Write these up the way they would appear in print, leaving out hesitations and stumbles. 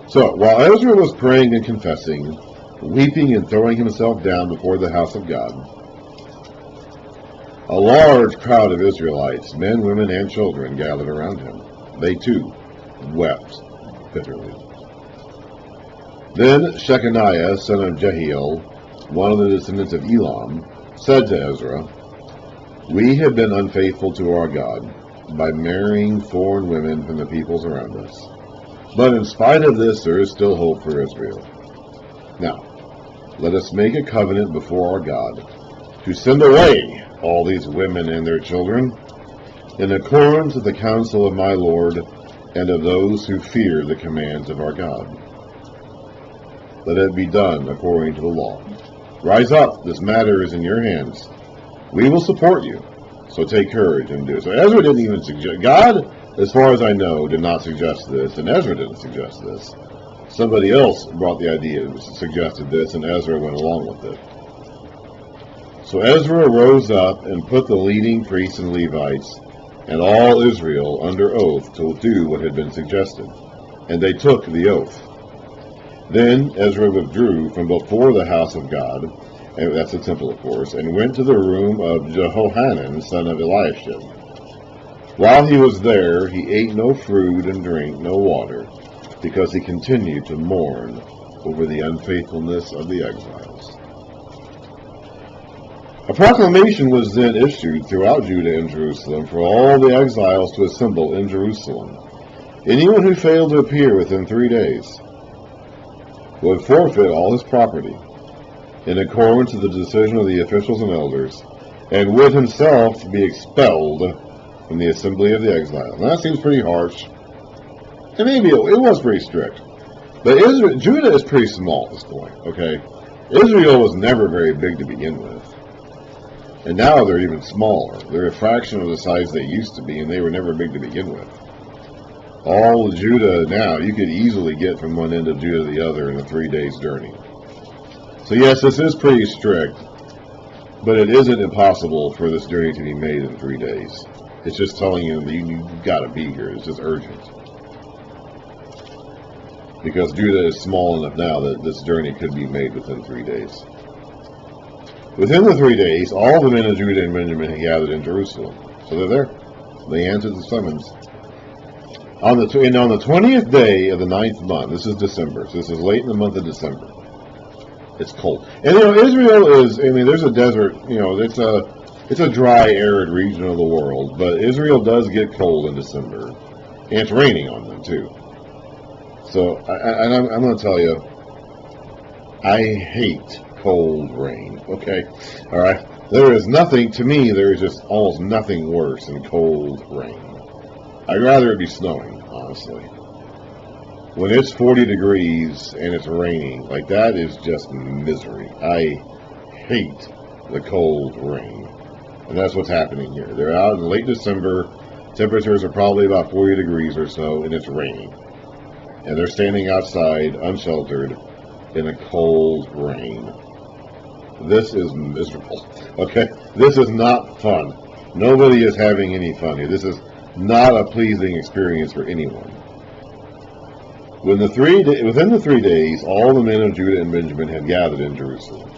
So, while Ezra was praying and confessing, weeping and throwing himself down before the house of God, a large crowd of Israelites, men, women, and children, gathered around him. They too wept bitterly. Then Shechaniah, son of Jehiel, one of the descendants of Elam, said to Ezra, "We have been unfaithful to our God by marrying foreign women from the peoples around us. But in spite of this, there is still hope for Israel. Now, let us make a covenant before our God to send away all these women and their children, in accordance with the counsel of my Lord and of those who fear the commands of our God. Let it be done according to the law. Rise up, this matter is in your hands. We will support you, so take courage and do it." So Ezra didn't even suggest, God, as far as I know, did not suggest this, and Ezra didn't suggest this. Somebody else brought the idea, suggested this, and Ezra went along with it. So Ezra rose up and put the leading priests and Levites and all Israel under oath to do what had been suggested, and they took the oath. Then Ezra withdrew from before the house of God, and that's the temple, of course, and went to the room of Jehohanan, son of Eliashib. While he was there, he ate no food and drank no water, because he continued to mourn over the unfaithfulness of the exiles. A proclamation was then issued throughout Judah and Jerusalem for all the exiles to assemble in Jerusalem. Anyone who failed to appear within 3 days would forfeit all his property, in accordance to the decision of the officials and elders, and would himself be expelled from the assembly of the exiles. Now that seems pretty harsh, and maybe it was pretty strict. But Judah is pretty small at this point, okay? Israel was never very big to begin with. And now they're even smaller. They're a fraction of the size they used to be, and they were never big to begin with. All of Judah now, you could easily get from one end of Judah to the other in a 3 days journey. So yes, this is pretty strict, but it isn't impossible for this journey to be made in 3 days. It's just telling you that you've got to be here. It's just urgent. Because Judah is small enough now that this journey could be made within 3 days. Within the 3 days, all the men of Judah and Benjamin had gathered in Jerusalem. So they're there. They answered the summons. On the 20th day of the 9th month, this is December, so this is late in the month of December. It's cold. And Israel is, there's a desert, it's a dry, arid region of the world, but Israel does get cold in December. And it's raining on them, too. So, I'm going to tell you, I hate cold rain, okay? All right? There is nothing, to me, there is just almost nothing worse than cold rain. I'd rather it be snowing, honestly. When it's 40 degrees and it's raining, like that is just misery. I hate the cold rain. And that's what's happening here. They're out in late December, temperatures are probably about 40 degrees or so, and it's raining. And they're standing outside, unsheltered, in a cold rain. This is miserable, okay? This is not fun. Nobody is having any fun here. This is not a pleasing experience for anyone. Within the 3 days, all the men of Judah and Benjamin had gathered in Jerusalem.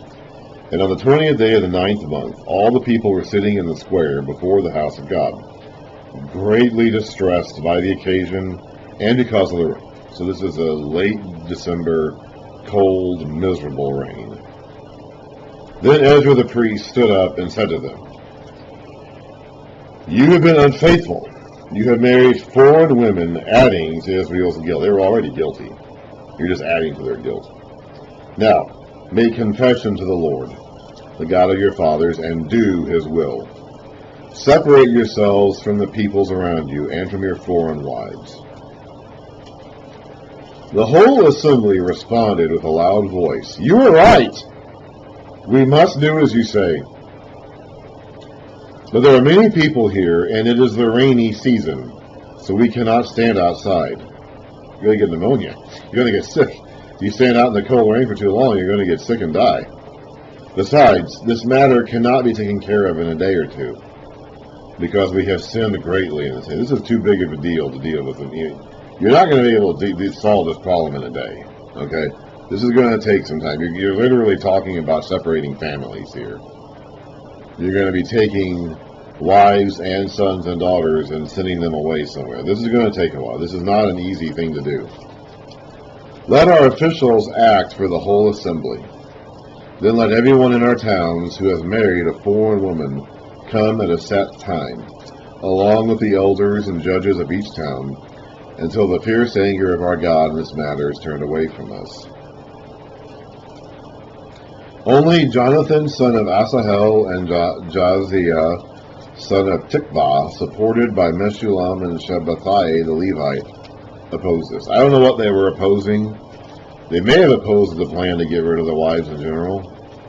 And on the 20th day of the 9th month, all the people were sitting in the square before the house of God, greatly distressed by the occasion and because of the rain. So this is a late December, cold, miserable rain. Then Ezra the priest stood up and said to them, "You have been unfaithful. You have married foreign women, adding to Israel's guilt." They were already guilty. You're just adding to their guilt. "Now, make confession to the Lord, the God of your fathers, and do his will. Separate yourselves from the peoples around you and from your foreign wives." The whole assembly responded with a loud voice, "You are right. We must do as you say. But there are many people here, and it is the rainy season, so we cannot stand outside." You're going to get pneumonia. You're going to get sick. If you stand out in the cold rain for too long, you're going to get sick and die. Besides, this matter cannot be taken care of in a day or two, because we have sinned greatly in this. This is too big of a deal to deal with. You're not going to be able to solve this problem in a day, okay? This is going to take some time. You're literally talking about separating families here. You're going to be taking wives and sons and daughters and sending them away somewhere. This is going to take a while. This is not an easy thing to do. Let our officials act for the whole assembly. Then let everyone in our towns who has married a foreign woman come at a set time, along with the elders and judges of each town, until the fierce anger of our God in this matter is turned away from us. Only Jonathan, son of Asahel, and Jaziah, son of Tikvah, supported by Meshullam and Shabbatai the Levite, opposed this. I don't know what they were opposing. They may have opposed the plan to get rid of the wives in general.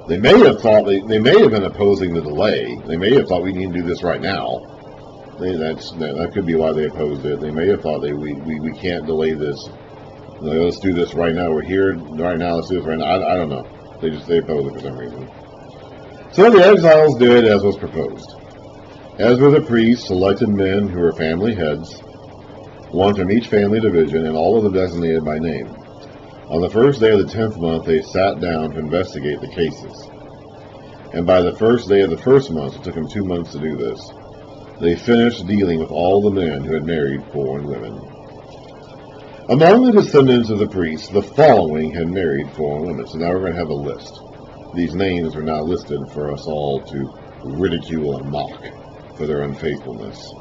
They may have thought they may have been opposing the delay. They may have thought we need to do this right now. That could be why they opposed it. They may have thought we can't delay this. Let's do this right now. We're here right now. Let's do this right now. I don't know. They opposed it for some reason. So the exiles did as was proposed. As were the priests, selected men who were family heads, one from each family division, and all of them designated by name. On the first day of the 10th month, they sat down to investigate the cases. And by the first day of the first month, it took them 2 months to do this, they finished dealing with all the men who had married foreign women. Among the descendants of the priests, the following had married foreign women. So now we're going to have a list. These names are now listed for us all to ridicule and mock for their unfaithfulness.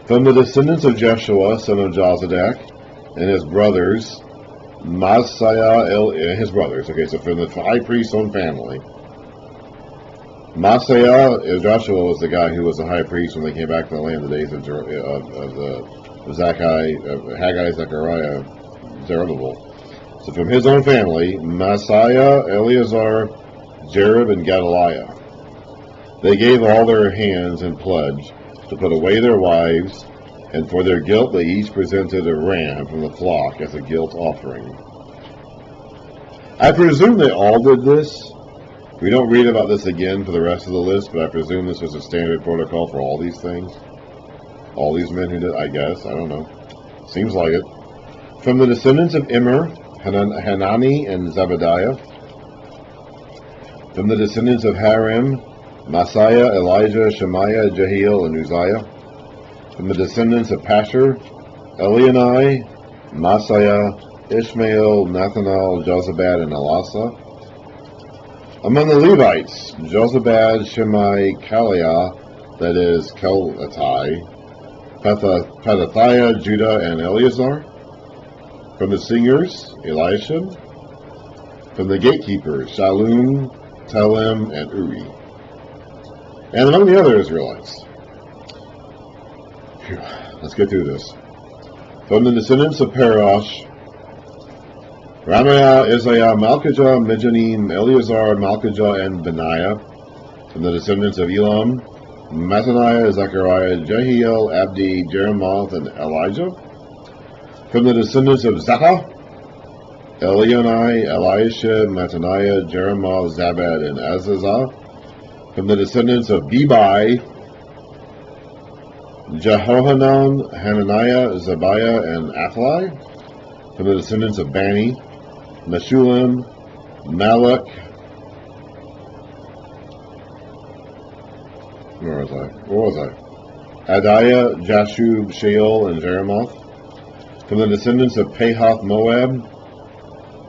From the descendants of Jeshua, son of Jozadak, and his brothers, Maaseiah and his brothers. Okay, so from the high priest's own family, Maaseiah, Joshua was the guy who was the high priest when they came back to the land, the days of Haggai, Zechariah, Zerubbabel. So from his own family, Maaseiah, Eleazar, Jerib, and Gedaliah. They gave all their hands in pledge to put away their wives, and for their guilt they each presented a ram from the flock as a guilt offering. I presume they all did this. We don't read about this again for the rest of the list, but I presume this was a standard protocol for all these things. All these men who did, I guess, I don't know. Seems like it. From the descendants of Immer, Hanani and Zebediah. From the descendants of Harim, Maaseiah, Elijah, Shemaiah, Jehiel, and Uzziah. From the descendants of Pashur, Elionai, Maaseiah, Ishmael, Nathanael, Jozabad, and Elasa. Among the Levites, Jozabad, Shimei, Kaliah, that is, Kelatai, Pethathiah, Judah, and Eleazar. From the singers, Eliashib. From the gatekeepers, Shallum, Telem, and Uri. And among the other Israelites. Phew, let's get through this. From the descendants of Parosh, Ramaiah, Isaiah, Malchijah, Mijanim, Eleazar, Malchijah, and Benaiah. From the descendants of Elam, Mattaniah, Zechariah, Jehiel, Abdi, Jeremoth, and Elijah. From the descendants of Zachah, Elionai, Eliashib, Mattaniah, Jeremoth, Zabad, and Azazah. From the descendants of Bebai, Jehohanan, Hananiah, Zabiah, and Athli. From the descendants of Bani, Meshullam, Malach, where was I? Adiah, Jashub, Sheol, and Jeremoth. From the descendants of Pahath Moab,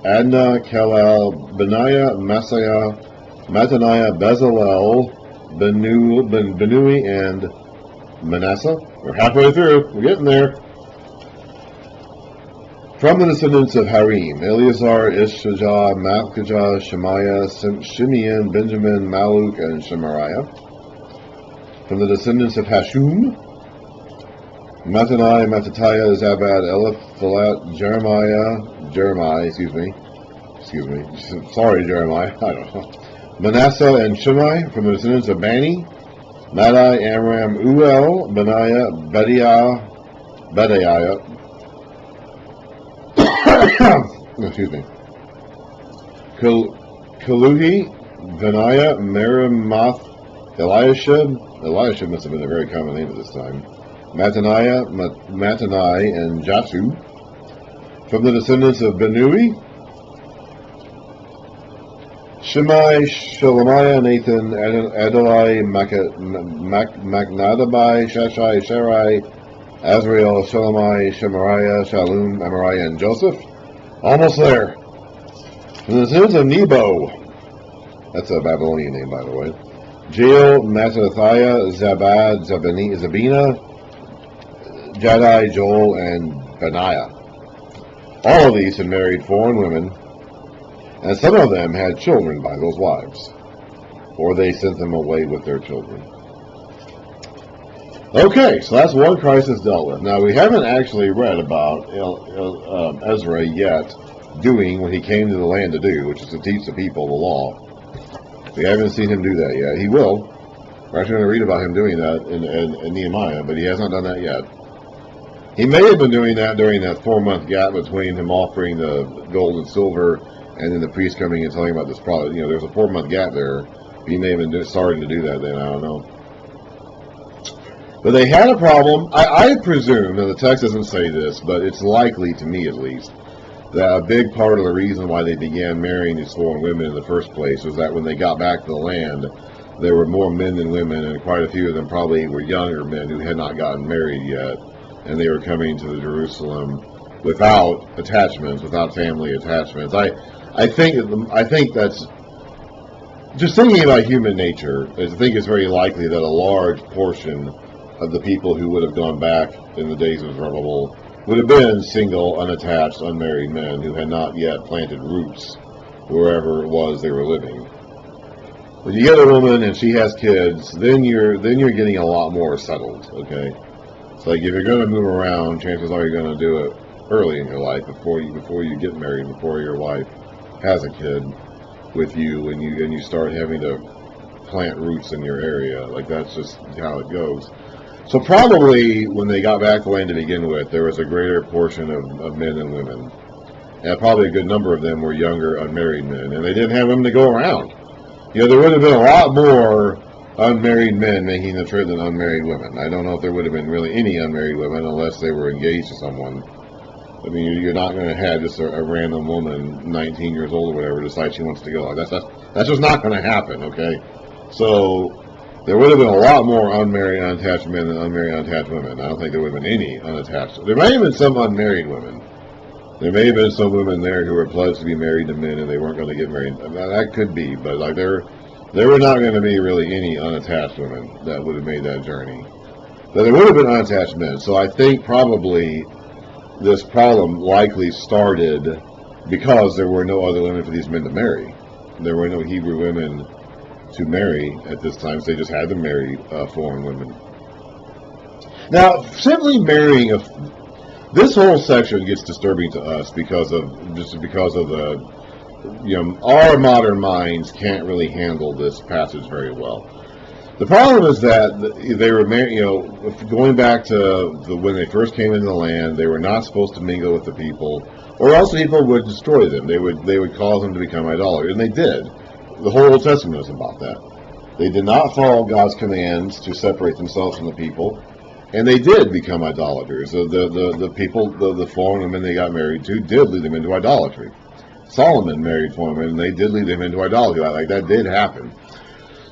Adnah, Kelal, Benaiah, Maaseiah, Mattaniah, Bezalel, Benui, and Manasseh. We're halfway through. We're getting there. From the descendants of Harim, Eleazar, Ishajah, Malchijah, Shemaiah, Shimeon, Benjamin, Maluk, and Shemariah. From the descendants of Hashum, Mattaniah, Mattatiah, Zabad, Eliphalet, Jeremiah, sorry, Jeremiah, I don't know. Manasseh and Shimei. From the descendants of Bani, Madai, Amram, Uel, Benaiah, Bedaiah, excuse me, Kaluhi, Benaiah, Merimoth, Eliashib must have been a very common name at this time. Mattanai, and Jashub. From the descendants of Benui, Shimei, Shelemiah, Nathan, Adonai, Macnadabai, Shashai, Sherai, Azrael, Shelemiah, Shemariah, Shalom, Amariah, and Joseph. Almost there. From the descendants of Nebo, that's a Babylonian name, by the way. Jael, Mattathiah, Zabad, Zabina, Jaddai, Joel, and Benaiah. All of these had married foreign women, and some of them had children by those wives, or they sent them away with their children. Okay, so that's one crisis dealt with. Now, we haven't actually read about Ezra yet doing what he came to the land to do, which is to teach the people the law. We haven't seen him do that yet. He will. We're actually going to read about him doing that in Nehemiah, but he has not done that yet. He may have been doing that during that 4-month gap between him offering the gold and silver and then the priest coming and telling about this product. You know, there's a 4-month gap there. He may have been starting to do that then. I don't know. But they had a problem. I presume, and the text doesn't say this, but it's likely, to me at least, that a big part of the reason why they began marrying these foreign women in the first place was that when they got back to the land, there were more men than women, and quite a few of them probably were younger men who had not gotten married yet, and they were coming to the Jerusalem without attachments, without family attachments. I think that's just thinking about human nature. I think it's very likely that a large portion of the people who would have gone back in the days of Zerubbabel would have been single, unattached, unmarried men who had not yet planted roots wherever it was they were living. When you get a woman and she has kids, then you're getting a lot more settled. Okay, it's like if you're going to move around, chances are you're going to do it early in your life before you get married, before your wife has a kid with you, and you start having to plant roots in your area. Like, that's just how it goes. So probably when they got back to land to begin with, there was a greater portion of men than women. And probably a good number of them were younger, unmarried men. And they didn't have women to go around. You know, there would have been a lot more unmarried men making the trip than unmarried women. I don't know if there would have been really any unmarried women unless they were engaged to someone. I mean, you're not going to have just a random woman, 19 years old or whatever, decide she wants to go. That's just not going to happen, okay? So there would have been a lot more unmarried, unattached men than unmarried, unattached women. I don't think there would have been any unattached. There may have been some unmarried women. There may have been some women there who were pledged to be married to men and they weren't going to get married. I mean, that could be, but like there were not going to be really any unattached women that would have made that journey. But there would have been unattached men. So I think probably this problem likely started because there were no other women for these men to marry. There were no Hebrew women to marry at this time, so they just had to marry foreign women. Now, simply marrying this whole section gets disturbing to us because of the, our modern minds can't really handle this passage very well. The problem is that they were married, going back to when they first came into the land, they were not supposed to mingle with the people, or else people would destroy them. They would cause them to become idolaters, and they did. The whole Old Testament is about that. They did not follow God's commands to separate themselves from the people, and they did become idolaters. The people, the foreign women they got married to, did lead them into idolatry. Solomon married foreign women, and they did lead them into idolatry. Like, that did happen.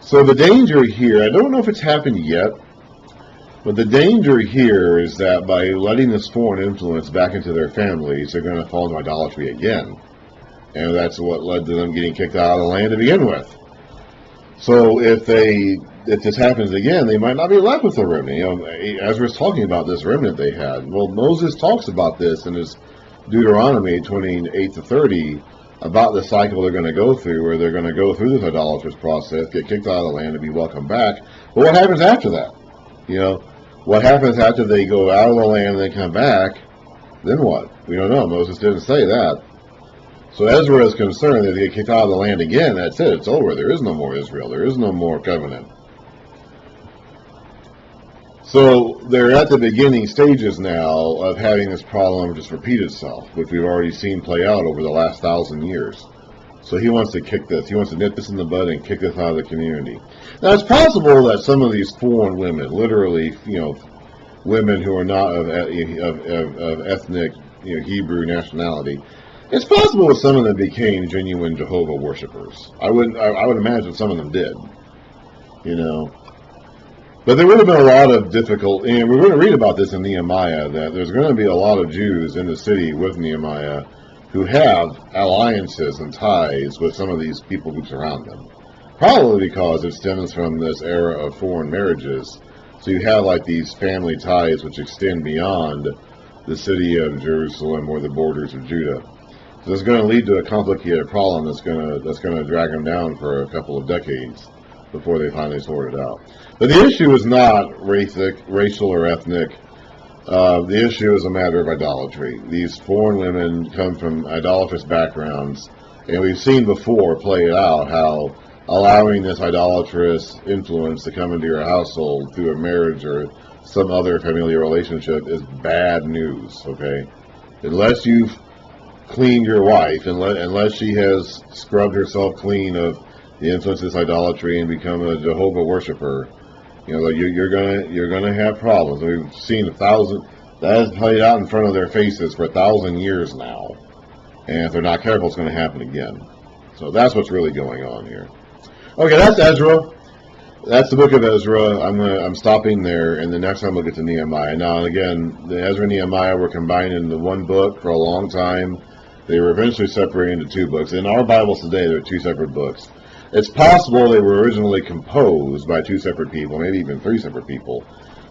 So the danger here, I don't know if it's happened yet, but the danger here is that by letting this foreign influence back into their families, they're going to fall into idolatry again. And that's what led to them getting kicked out of the land to begin with. So if this happens again, they might not be left with a remnant. Ezra's talking about this remnant they had. Well, Moses talks about this in his Deuteronomy 28-30, about the cycle they're going to go through, where they're going to go through this idolatrous process, get kicked out of the land, and be welcomed back. But what happens after that? What happens after they go out of the land and they come back? Then what? We don't know. Moses didn't say that. So Ezra is concerned that if they get kicked out of the land again, that's it. It's over. There is no more Israel. There is no more covenant. So they're at the beginning stages now of having this problem just repeat itself, which we've already seen play out over the last 1,000 years. So he wants to kick this. He wants to nip this in the bud and kick this out of the community. Now, it's possible that some of these foreign women, literally, women who are not of ethnic, Hebrew nationality. It's possible that some of them became genuine Jehovah worshippers. I would imagine some of them did, But there would have been a lot of difficult, and we're going to read about this in Nehemiah, that there's going to be a lot of Jews in the city with Nehemiah who have alliances and ties with some of these people groups around them. Probably because it stems from this era of foreign marriages. So you have like these family ties which extend beyond the city of Jerusalem or the borders of Judah. So it's going to lead to a complicated problem that's going to drag them down for a couple of decades before they finally sort it out. But the issue is not racial or ethnic. The issue is a matter of idolatry. These foreign women come from idolatrous backgrounds, and we've seen before play it out how allowing this idolatrous influence to come into your household through a marriage or some other familial relationship is bad news, okay? Unless you've cleaned your wife, unless she has scrubbed herself clean of the influence of this idolatry and become a Jehovah worshiper, you're gonna have problems. We've seen that has played out in front of their faces for 1,000 years now, and if they're not careful, it's going to happen again. So that's what's really going on here. Okay, that's Ezra. That's the book of Ezra. I'm stopping there, and the next time we'll get to Nehemiah. Now, again, the Ezra and Nehemiah were combined into one book for a long time. They were eventually separated into two books. In our Bibles today, there are two separate books. It's possible they were originally composed by two separate people, maybe even three separate people.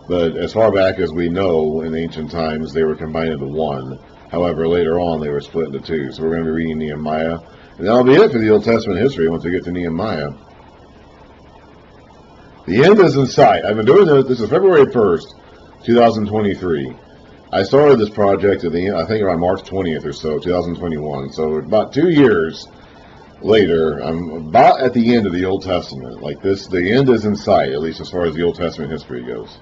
But as far back as we know, in ancient times, they were combined into one. However, later on, they were split into two. So we're going to be reading Nehemiah. And that'll be it for the Old Testament history once we get to Nehemiah. The end is in sight. I've been doing this. This is February 1st, 2023. I started this project at I think around March 20th or so, 2021. So about 2 years later, I'm about at the end of the Old Testament. Like this, the end is in sight, at least as far as the Old Testament history goes.